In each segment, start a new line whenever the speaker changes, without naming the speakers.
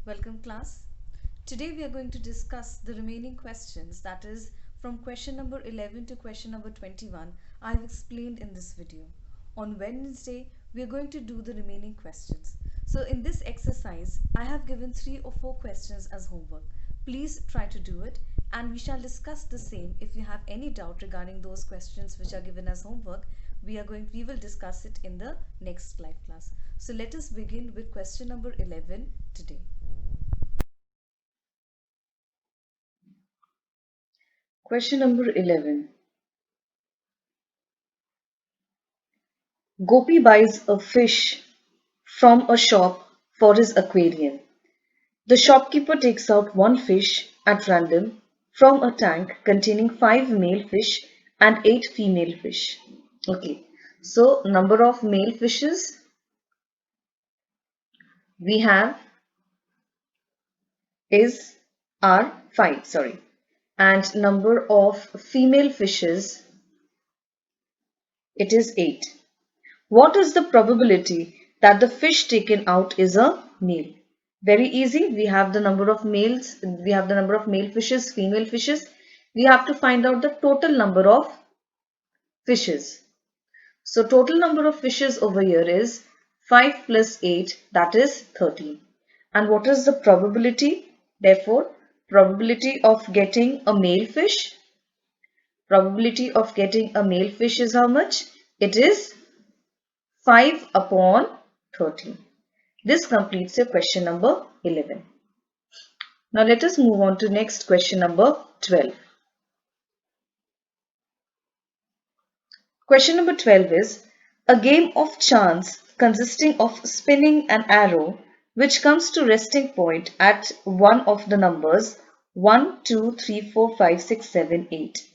Welcome class. Today we are going to discuss the remaining questions, that is from question number 11 to question number 21 I have explained in this video. On Wednesday we are going to do the remaining questions. So in this exercise I have given 3 or 4 questions as homework. Please try to do it and we shall discuss the same. If you have any doubt regarding those questions which are given as homework, we will discuss it in the next live class. So let us begin with question number 11 today. Question number 11. Gopi buys a fish from a shop for his aquarium. The shopkeeper takes out one fish at random from a tank containing 5 male fish and 8 female fish. Okay, so number of male fishes we have is are 5, sorry, and number of female fishes it is 8. What is the probability that the fish taken out is a male? Very easy. We have the number of males, we have the number of male fishes, female fishes. We have to find out the total number of fishes. So total number of fishes over here is 5 plus 8, that is 13. And what is the probability? Therefore, probability of getting a male fish. Probability of getting a male fish is how much? It is 5 upon 13. This completes your question number 11. Now let us move on to next question number 12. Question number 12 is a game of chance consisting of spinning an arrow which comes to resting point at one of the numbers 1, 2, 3, 4, 5, 6, 7, 8,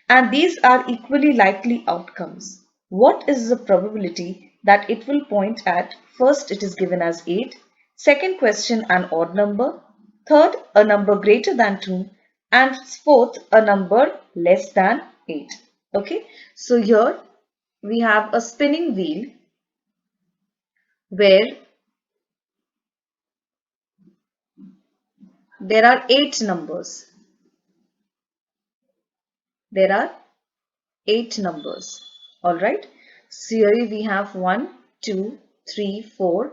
and these are equally likely outcomes. What is the probability that it will point at? First it is given as 8, second question an odd number, third a number greater than 2, and fourth a number less than 8. Okay, so here we have a spinning wheel where there are 8 numbers. There are 8 numbers. Alright. So here we have 1, 2, 3, 4,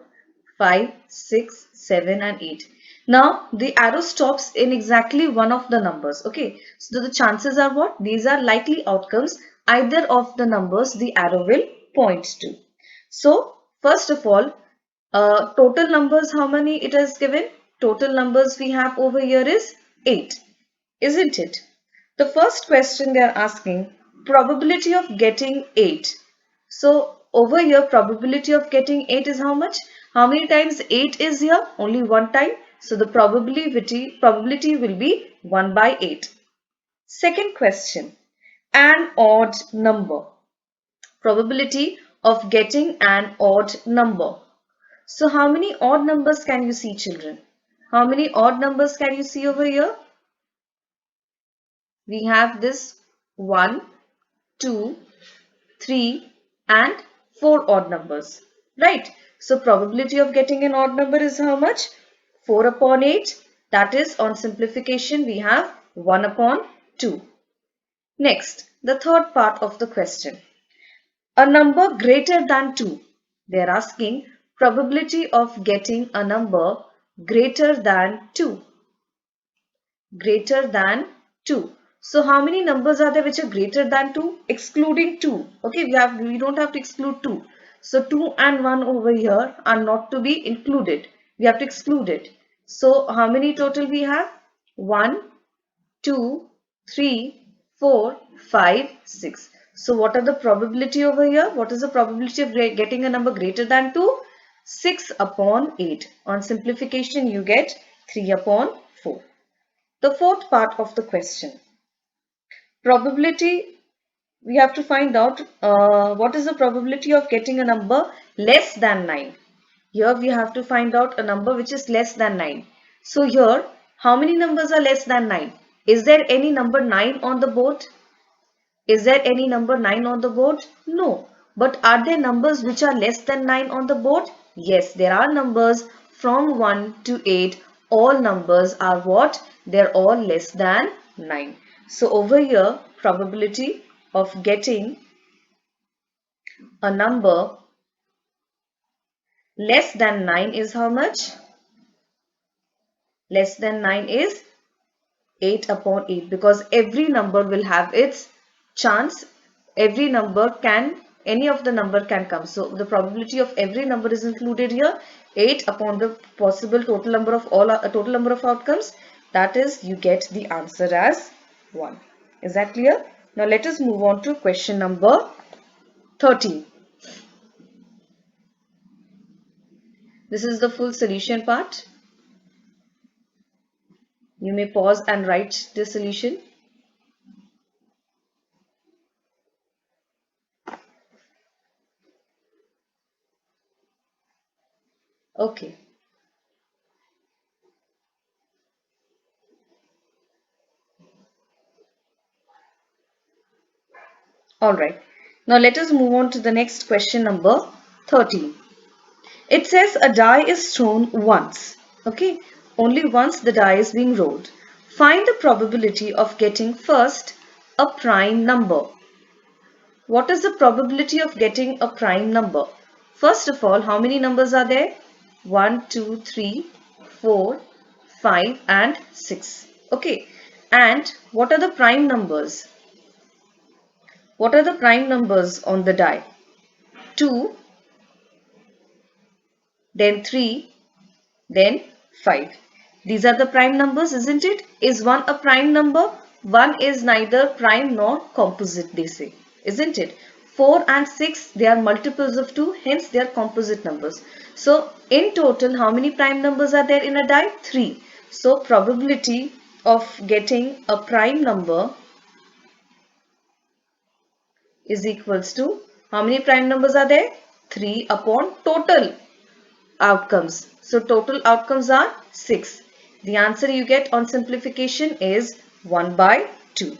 5, 6, 7 and 8. Now the arrow stops in exactly one of the numbers. Okay. So the chances are what? These are likely outcomes. Either of the numbers the arrow will point to. So first of all, total numbers, how many it has given? Total numbers we have over here is 8, isn't it? The first question they are asking, probability of getting 8. So over here, probability of getting 8 is how much? How many times 8 is here? Only one time. So the probability will be 1 by 8. Second question, an odd number. Probability of getting an odd number. So how many odd numbers can you see, children? How many odd numbers can you see over here? We have this 1, 2, 3 and 4 odd numbers. Right. So probability of getting an odd number is how much? 4 upon 8. That is, on simplification we have 1 upon 2. Next, the third part of the question. A number greater than 2. They are asking probability of getting a number greater than 2. Greater than 2. So how many numbers are there which are greater than 2? Excluding 2. Okay, we don't have to exclude 2. So 2 and 1 over here are not to be included. We have to exclude it. So how many total we have? 1, 2, 3, 4, 5, 6. So what are the probability over here? What is the probability of getting a number greater than 2? 6 upon 8. On simplification you get 3 upon 4. The fourth part of the question. Probability, we have to find out what is the probability of getting a number less than 9. Here we have to find out a number which is less than 9. So here, how many numbers are less than 9? Is there any number 9 on the board? Is there any number 9 on the board? No. But are there numbers which are less than 9 on the board? Yes, there are numbers from 1 to 8 all numbers are what? They're all less than 9. So over here, probability of getting a number less than 9 is how much? Less than 9 is 8 upon 8, because every number will have its chance. Every number can, any of the number can come. So the probability of every number is included here. 8 upon the possible total number of all total number of outcomes. That is, you get the answer as 1. Is that clear? Now let us move on to question number 13. This is the full solution part. You may pause and write the solution. Okay. Alright. Now let us move on to the next question, number 13. It says a die is thrown once. Okay. Only once the die is being rolled. Find the probability of getting first a prime number. What is the probability of getting a prime number? First of all, how many numbers are there? 1, 2, 3, 4, 5 and 6. Okay. And what are the prime numbers? What are the prime numbers on the die? 2, then 3, then 5. These are the prime numbers, isn't it? Is 1 a prime number? 1 is neither prime nor composite, they say. Isn't it? 4 and 6, they are multiples of 2, hence they are composite numbers. So, in total, how many prime numbers are there in a die? 3. So, probability of getting a prime number is equals to, how many prime numbers are there? 3 upon total outcomes. So total outcomes are 6. The answer you get on simplification is 1 by 2.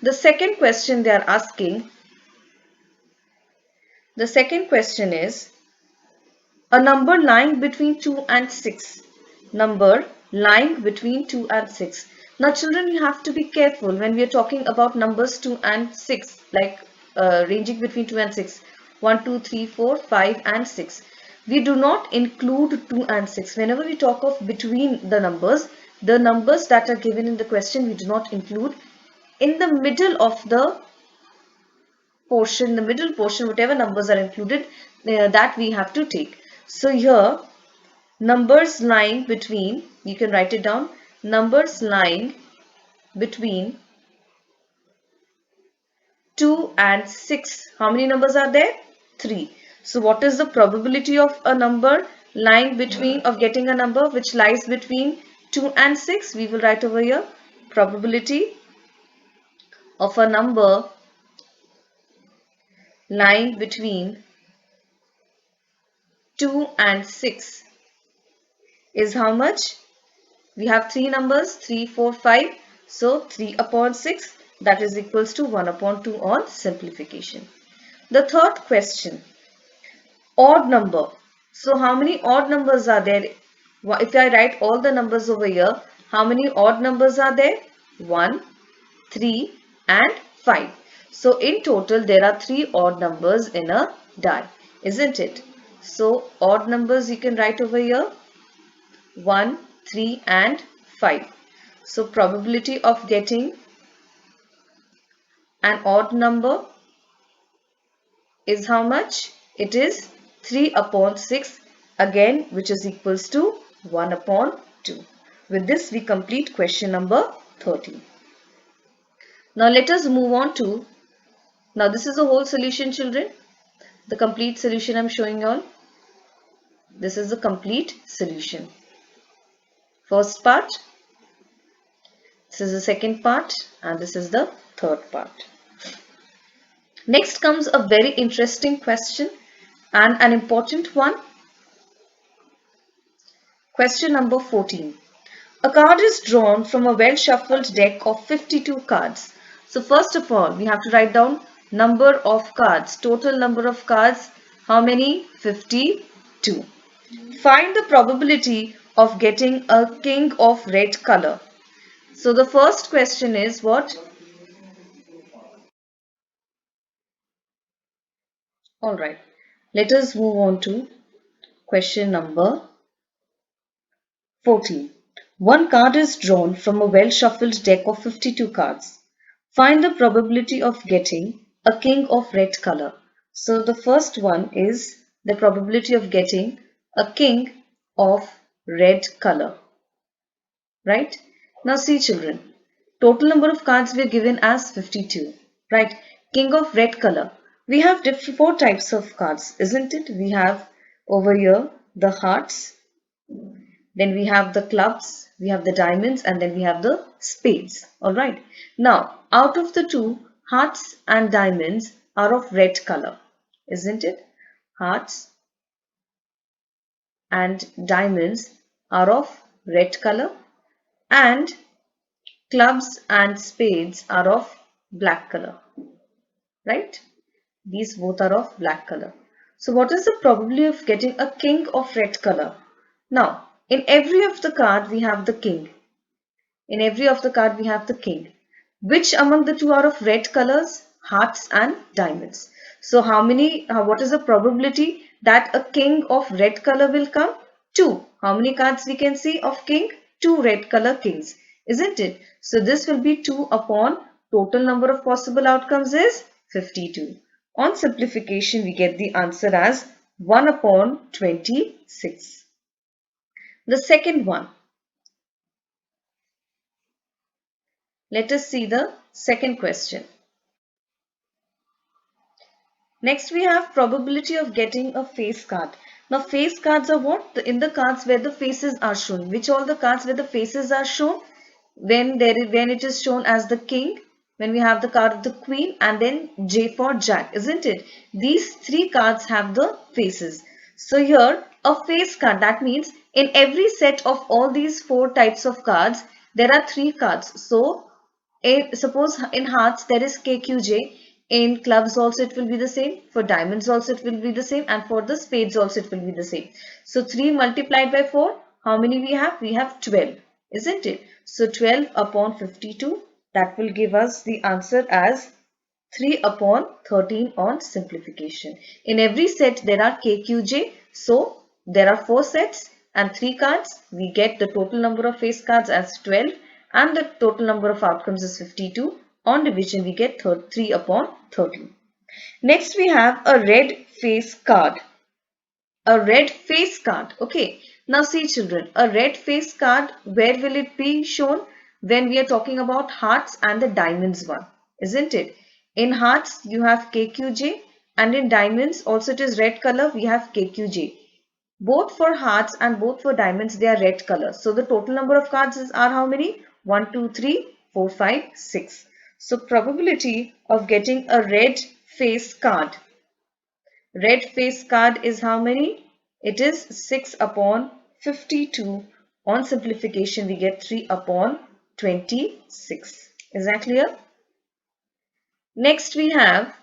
The second question they are asking, the second question is a number lying between 2 and 6. Number lying between 2 and 6. Now children, you have to be careful when we are talking about numbers 2 and 6, like ranging between 2 and 6. 1, 2, 3, 4, 5 and 6. We do not include 2 and 6. Whenever we talk of between the numbers that are given in the question, we do not include. In the middle of the portion, whatever numbers are included, that we have to take. So here, numbers lying between, you can write it down, numbers lying between 2 and 6. How many numbers are there? 3. So what is the probability of a number lying between, of getting a number which lies between 2 and 6? We will write over here, probability of a number lying between 2 and 6 is how much? We have 3 numbers, 3, 4, 5. So 3 upon 6, that is equals to 1 upon 2 on simplification. The third question, odd number. So how many odd numbers are there? If I write all the numbers over here, how many odd numbers are there? 1, 3 and 5. So in total there are 3 odd numbers in a die, isn't it? So odd numbers you can write over here, 1, 3 and 5. So probability of getting an odd number is how much? It is 3 upon 6 again, which is equals to 1 upon 2. With this we complete question number 13. Now let us move on to, now this is the whole solution children. The complete solution I am showing you all. This is the complete solution. First part, this is the second part and this is the third part. Next comes a very interesting question and an important one. Question number 14. A card is drawn from a well-shuffled deck of 52 cards. So first of all, we have to write down number of cards. Total number of cards, how many? 52. Find the probability of getting a king of red color? So the first question is what? Alright, let us move on to question number 14. One card is drawn from a well-shuffled deck of 52 cards. Find the probability of getting a king of red color. So the first one is the probability of getting a king of red color. Right? Now see children, total number of cards we are given as 52. Right? King of red color. We have four types of cards, isn't it? We have over here the hearts, then we have the clubs, we have the diamonds, and then we have the spades. Alright. Now, out of the two, hearts and diamonds are of red color, isn't it? Hearts and diamonds are of red color, and clubs and spades are of black color, right? These both are of black color. So what is the probability of getting a king of red color? Now, in every of the card we have the king. In every of the card we have the king. Which among the two are of red colors? Hearts and diamonds. So what is the probability that a king of red color will come? 2. How many cards we can see of king? 2 red color kings, isn't it? So this will be 2 upon total number of possible outcomes is 52. On simplification we get the answer as 1 upon 26. The second one. Let us see the second question. Next we have probability of getting a face card. Now face cards are what? In the cards where the faces are shown. Which all the cards where the faces are shown? When it is shown as the king, when we have the card of the queen, and then J for jack, isn't it? These three cards have the faces. So here a face card, that means in every set of all these four types of cards there are three cards. So suppose in hearts there is KQJ, in clubs also it will be the same, for diamonds also it will be the same, and for the spades also it will be the same. So 3 multiplied by 4, how many we have? We have 12, isn't it? So 12 upon 52, that will give us the answer as 3 upon 13 on simplification. In every set there are KQJ, so there are 4 sets and 3 cards. We get the total number of face cards as 12 and the total number of outcomes is 52. On division we get 3 upon 13. Next we have a red face card. A red face card. Okay. Now see children, a red face card, where will it be shown? When we are talking about hearts and the diamonds one, isn't it? In hearts you have KQJ, and in diamonds also it is red color, we have KQJ. Both for hearts and both for diamonds they are red color. So the total number of cards are how many? 1, 2, 3, 4, 5, 6. So probability of getting a red face card. Red face card is how many? It is 6 upon 52. On simplification, we get 3 upon 26. Is that clear? Next, we have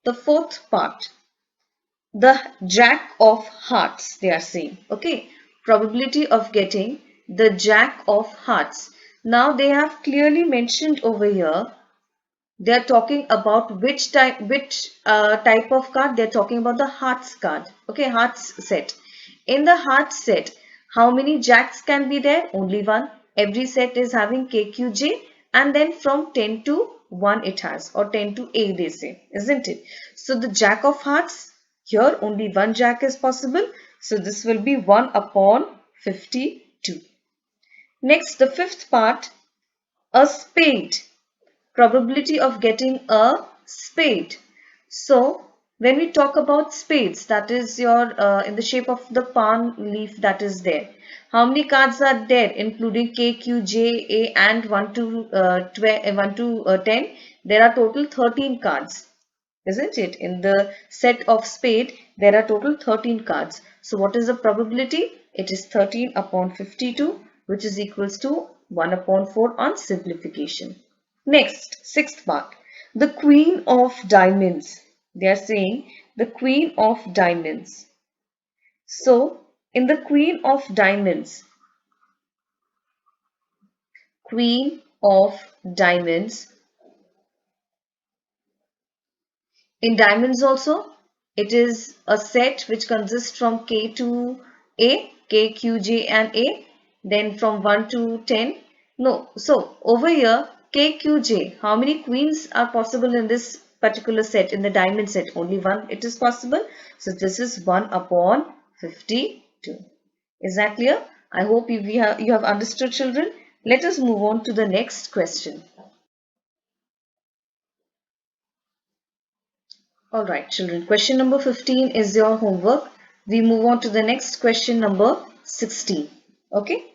the fourth part. The jack of hearts, they are saying. Okay. Probability of getting the jack of hearts. Now, they have clearly mentioned over here, they are talking about which type of card. They are talking about the hearts card. Okay, hearts set. In the hearts set, how many jacks can be there? Only one. Every set is having KQJ, and then from 10 to 1 it has, or 10 to A they say, isn't it? So the jack of hearts, here only one jack is possible. So this will be 1 upon 52. Next, the fifth part, a spade. Probability of getting a spade. So when we talk about spades, that is your in the shape of the palm leaf that is there. How many cards are there, including K, Q, J, A, and 1 to 10? There are total 13 cards, isn't it? In the set of spade, there are total 13 cards. So what is the probability? It is 13 upon 52, which is equals to 1 upon 4 on simplification. Next, sixth part, the Queen of Diamonds. They are saying the Queen of Diamonds. So, In the Queen of Diamonds, Queen of Diamonds, in diamonds also, it is a set which consists from K to A, K, Q, J and A, then from 1 to 10. No, so over here, K, Q, J, how many queens are possible in this particular set, in the diamond set? Only one it is possible. So this is 1 upon 52. Is that clear? I hope you have understood, children. Let us move on to the next question. Alright children, question number 15 is your homework. We move on to the next question number 16. Okay.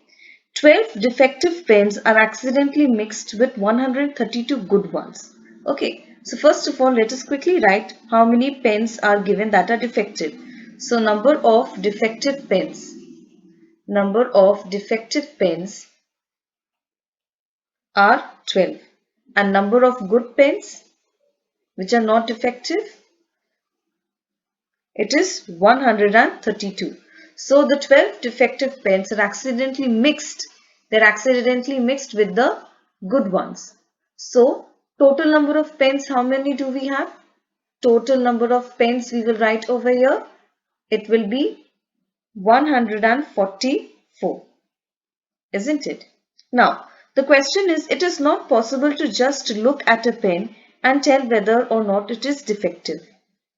12 defective pens are accidentally mixed with 132 good ones. Okay. So first of all, let us quickly write how many pens are given that are defective. So number of defective pens. Number of defective pens are 12. And number of good pens which are not defective, it is 132. So the 12 defective pens are accidentally mixed. They're accidentally mixed with the good ones. So total number of pens, how many do we have? Total number of pens we will write over here. It will be 144. Isn't it? Now, the question is, it is not possible to just look at a pen and tell whether or not it is defective.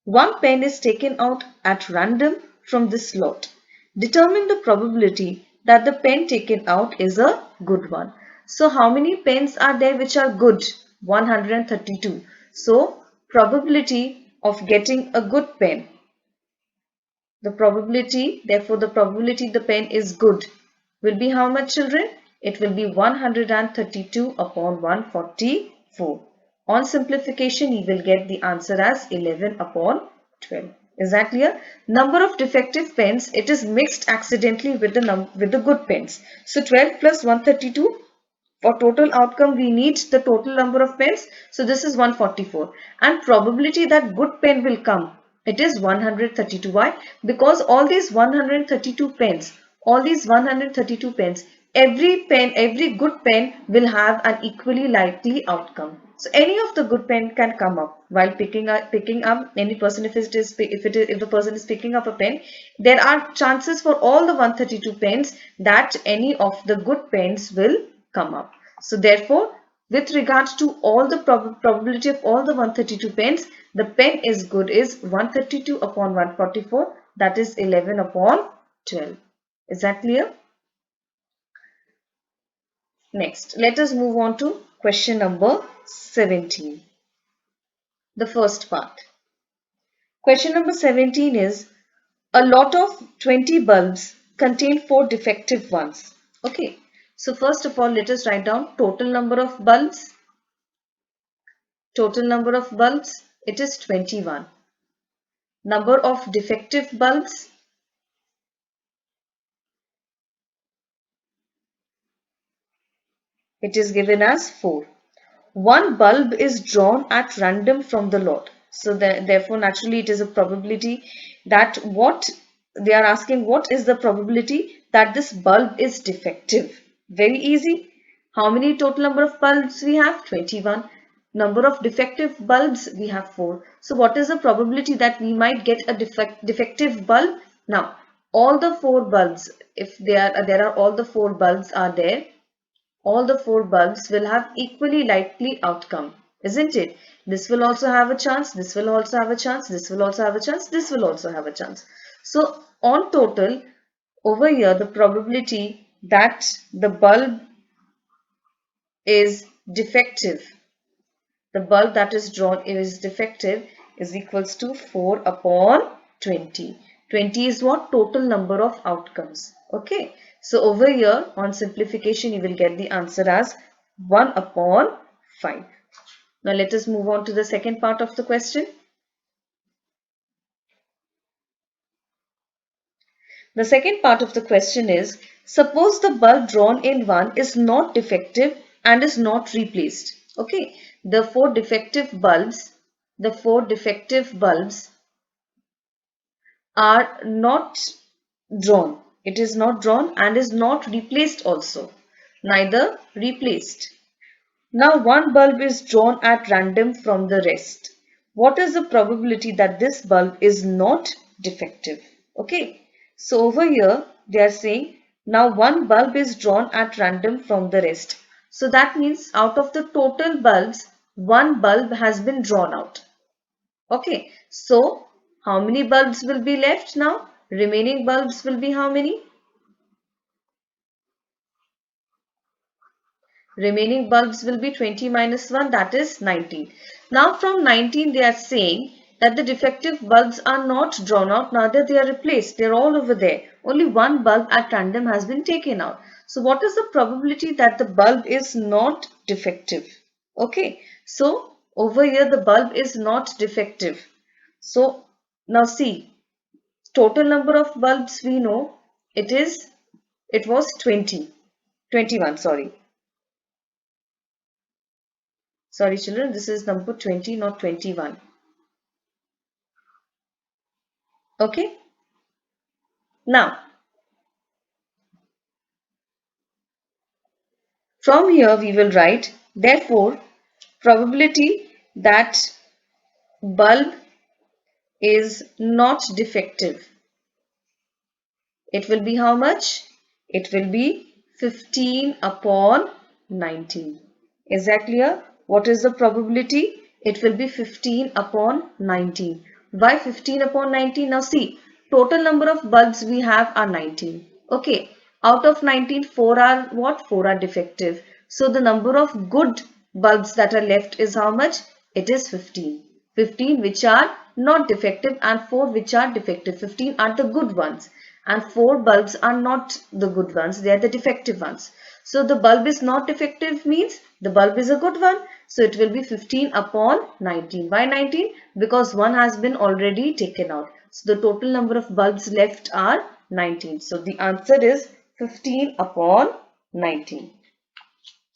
One pen is taken out at random from this lot. Determine the probability that the pen taken out is a good one. So, how many pens are there which are good? 132. So, probability of getting a good pen. Therefore the probability the pen is good will be how much, children? It will be 132 upon 144. On simplification, you will get the answer as 11 upon 12. Is that clear? Number of defective pens, it is mixed accidentally with the good pens. So 12 plus 132, for total outcome we need the total number of pens. So this is 144, and probability that good pen will come, it is 132. Why? Because all these 132 pens, every good pen will have an equally likely outcome. So any of the good pen can come up while picking up any person. If the person is picking up a pen, there are chances for all the 132 pens that any of the good pens will come up. So therefore, with regards to all the probability of all the 132 pens, the pen is good is 132 upon 144, that is 11 upon 12. Is that clear? Next, let us move on to question number 17. The first part. Question number 17 is, a lot of 20 bulbs contain 4 defective ones. Okay. So first of all, let us write down total number of bulbs. Total number of bulbs, it is 21. Number of defective bulbs, it is given as 4. One bulb is drawn at random from the lot. So therefore, naturally, it is a probability that what they are asking, what is the probability that this bulb is defective? Very easy. How many total number of bulbs we have? 21. Number of defective bulbs we have 4. So what is the probability that we might get a defective bulb? Now, all the 4 bulbs, if there are all the 4 bulbs are there, all the 4 bulbs will have equally likely outcome, isn't it? This will also have a chance, this will also have a chance, this will also have a chance, this will also have a chance. So on total, over here, the probability that the bulb is defective, the bulb that is drawn is defective, is equals to 4 upon 20. 20 is what? Total number of outcomes. Okay. So over here on simplification, you will get the answer as 1 upon 5. Now let us move on to the second part of the question. The second part of the question is, suppose the bulb drawn in 1 is not defective and is not replaced. Okay, the four defective bulbs are not drawn. It is not drawn and is not replaced also. Neither replaced. Now one bulb is drawn at random from the rest. What is the probability that this bulb is not defective? Okay. So over here they are saying now one bulb is drawn at random from the rest. So that means out of the total bulbs, one bulb has been drawn out. Okay. So how many bulbs will be left now? Remaining bulbs will be how many? Remaining bulbs will be 20 minus 1, that is 19. Now from 19 they are saying that the defective bulbs are not drawn out, neither they are replaced. They are all over there. Only one bulb at random has been taken out. So what is the probability that the bulb is not defective? Okay, so over here the bulb is not defective. So now see, total number of bulbs we know it was 20, 21, sorry. Sorry children, this is number 20, not 21. Okay. Now, from here we will write, therefore, probability that bulb is not defective. It will be how much? It will be 15 upon 19. Is that clear? What is the probability? It will be 15 upon 19. Why 15 upon 19? Now see, total number of bulbs we have are 19. Okay, out of 19, 4 are what? 4 are defective. So the number of good bulbs that are left is how much? It is 15. 15 which are not defective and 4 which are defective. 15 are the good ones and 4 bulbs are not the good ones, they are the defective ones. So the bulb is not defective means the bulb is a good one. So it will be 15 upon 19. Why 19? Because one has been already taken out. So the total number of bulbs left are 19. So the answer is 15 upon 19.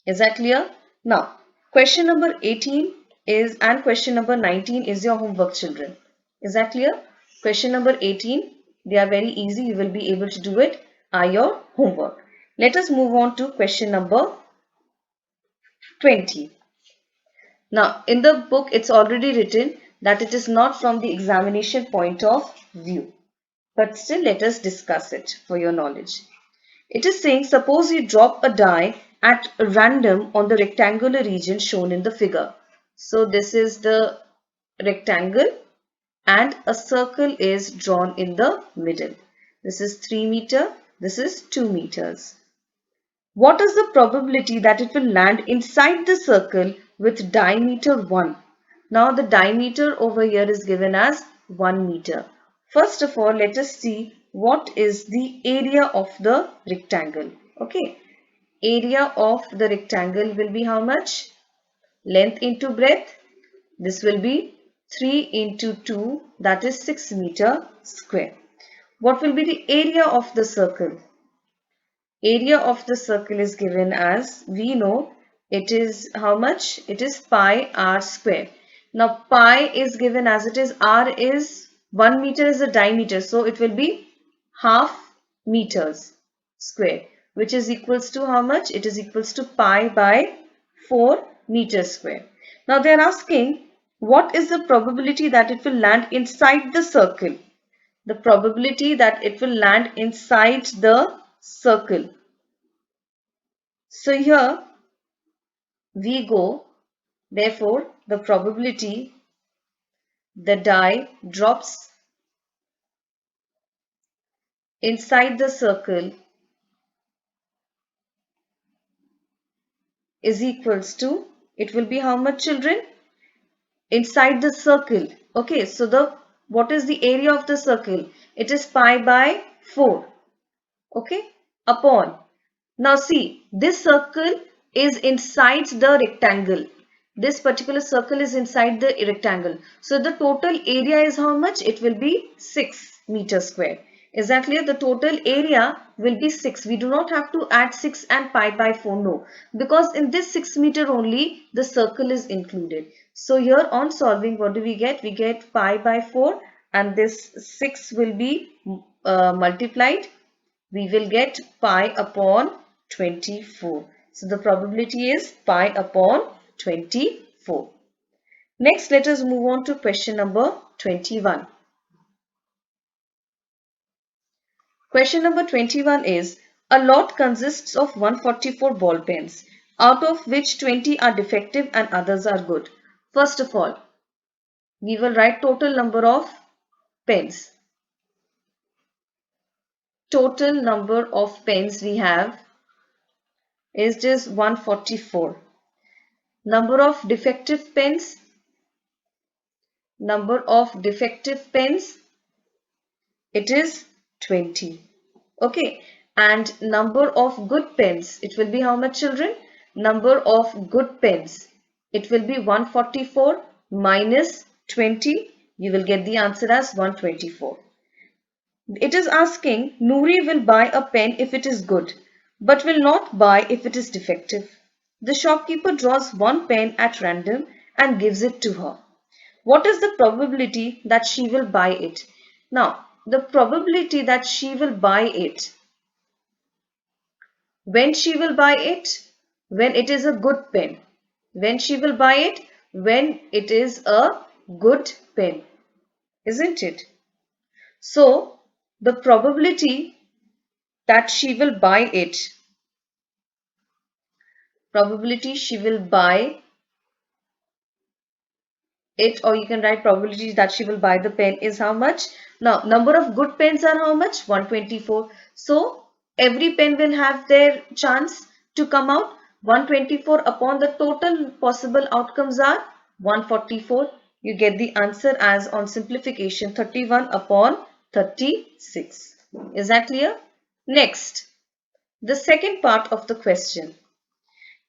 Is that clear? Now, question number 18 is and question number 19 is your homework, children. Is that clear? Question number 18, they are very easy. You will be able to do it, are your homework. Let us move on to question number 20. Now, in the book, it's already written that it is not from the examination point of view. But still, let us discuss it for your knowledge. It is saying, suppose you drop a die at random on the rectangular region shown in the figure. So this is the rectangle and a circle is drawn in the middle. This is 3 meter, this is 2 meters. What is the probability that it will land inside the circle with diameter 1? Now the diameter over here is given as 1 meter. First of all, let us see what is the area of the rectangle. Okay, area of the rectangle will be how much? Length into breadth. This will be 3 into 2, that is 6 meter square. What will be the area of the circle? Area of the circle is given as, we know, it is how much? It is pi r square. Now pi is given as it is, r is 1 meter is the diameter, so it will be half meters square, which is equals to how much? It is equals to pi by 4 meters square. Now they are asking, what is the probability that it will land inside the circle? The probability that it will land inside the circle. So here we go, therefore the probability the die drops inside the circle is equals to, it will be how much, children? Inside the circle. Okay, so what is the area of the circle? It is pi by 4. Okay, upon. Now see, this circle is inside the rectangle. This particular circle is inside the rectangle. So the total area is how much? It will be 6 meters square. Is that clear? The total area will be 6. We do not have to add 6 and pi by 4. No. Because in this 6 meter only, the circle is included. So here on solving, what do we get? We get pi by 4 and this 6 will be multiplied we will get pi upon 24. So the probability is pi upon 24. Next, let us move on to question number 21. Question number 21 is, a lot consists of 144 ball pens, out of which 20 are defective and others are good. First of all, we will write total number of pens. Total number of pens we have is just 144. Number of defective pens, it is 20. Okay, and number of good pens, it will be how much, children? Number of good pens, it will be 144 minus 20. You will get the answer as 124. It is asking, Noori will buy a pen if it is good, but will not buy if it is defective. The shopkeeper draws one pen at random and gives it to her. What is the probability that she will buy it? Now, the probability that she will buy it, when she will buy it, when it is a good pen. When she will buy it, when it is a good pen, isn't it? So, the probability that she will buy it, probability she will buy it, or you can write probability that she will buy the pen is how much? Now, number of good pens are how much? 124. So, every pen will have their chance to come out. 124 upon the total possible outcomes are 144. You get the answer as, on simplification, 31 upon 36. Is that clear? Next, the second part of the question.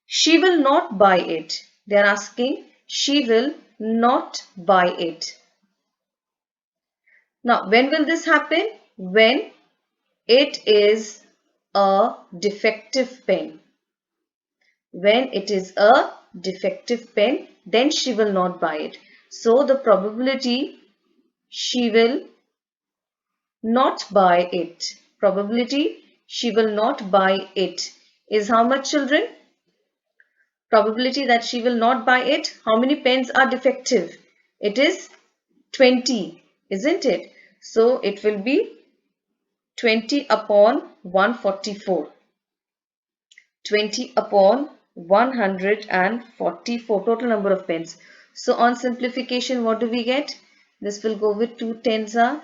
She will not buy it. They are asking, she will not buy it. Now, when will this happen? When it is a defective pen. When it is a defective pen, then she will not buy it. So, the probability she will not buy it, probability she will not buy it is how much, children? Probability that she will not buy it. How many pens are defective? It is 20, isn't it? So it will be 20 upon 144. 20 upon 144, total number of pens. So on simplification, what do we get? This will go with 2 tens are,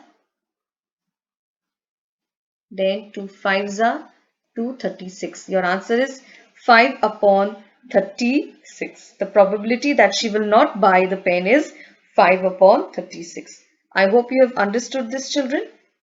then 2 fives are, 236. Your answer is 5 upon 36. The probability that she will not buy the pen is 5 upon 36. I hope you have understood this, children.